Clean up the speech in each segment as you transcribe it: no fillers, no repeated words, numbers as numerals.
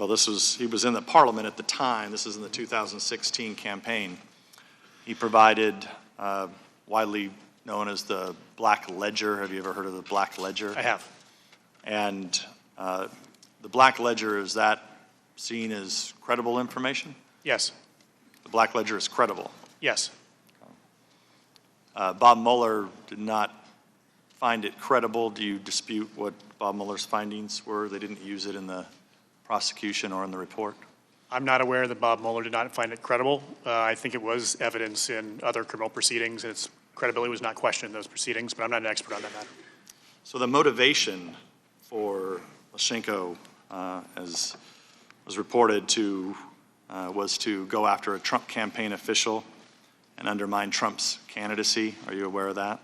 Well, he was in the parliament at the time. This is in the 2016 campaign. He provided widely known as the Black Ledger. Have you ever heard of the Black Ledger? I have. And the Black Ledger, is that seen as credible information? Yes. The Black Ledger is credible. Yes. Bob Mueller did not find it credible. Do you dispute what Bob Mueller's findings were? They didn't use it in the prosecution or in the report? I'm not aware that Bob Mueller did not find it credible. I think it was evidence in other criminal proceedings, and its credibility was not questioned in those proceedings, but I'm not an expert on that matter. So the motivation for Leshchenko, as was reported to, was to go after a Trump campaign official and undermine Trump's candidacy. Are you aware of that?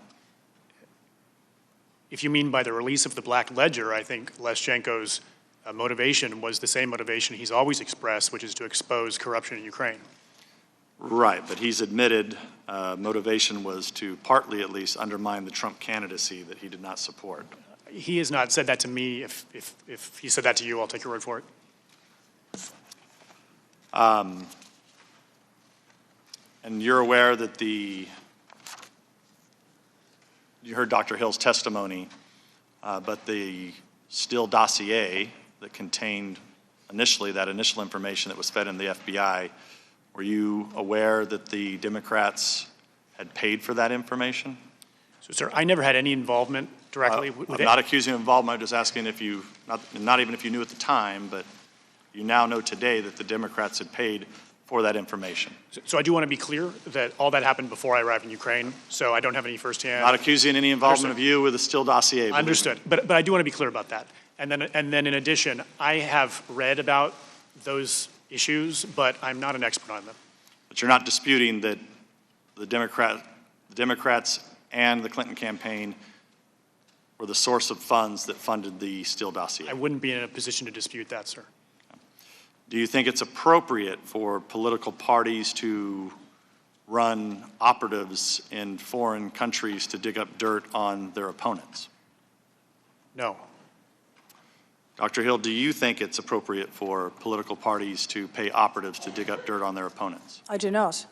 If you mean by the release of the Black Ledger, I think Leshchenko's motivation was the same motivation he's always expressed, which is to expose corruption in Ukraine. Right, but he's admitted motivation was to partly at least undermine the Trump candidacy that he did not support. He has not said that to me. If he said that to you, I'll take your word for it. And you're aware that you heard Dr. Hill's testimony, but the Steele Dossier that contained that initial information that was fed in the FBI, were you aware that the Democrats had paid for that information? So, sir, I never had any involvement directly with it. I'm not accusing you of involvement. I'm just asking if you, not even if you knew at the time, but you now know today that the Democrats had paid for that information. So I do want to be clear that all that happened before I arrived in Ukraine, so I don't have any firsthand. Not accusing any involvement of you with the Steele Dossier. Understood, but I do want to be clear about that. And then in addition, I have read about those issues, but I'm not an expert on them. But you're not disputing that the Democrats and the Clinton campaign were the source of funds that funded the Steele Dossier? I wouldn't be in a position to dispute that, sir. Do you think it's appropriate for political parties to run operatives in foreign countries to dig up dirt on their opponents? No. Dr. Hill, do you think it's appropriate for political parties to pay operatives to dig up dirt on their opponents? I do not.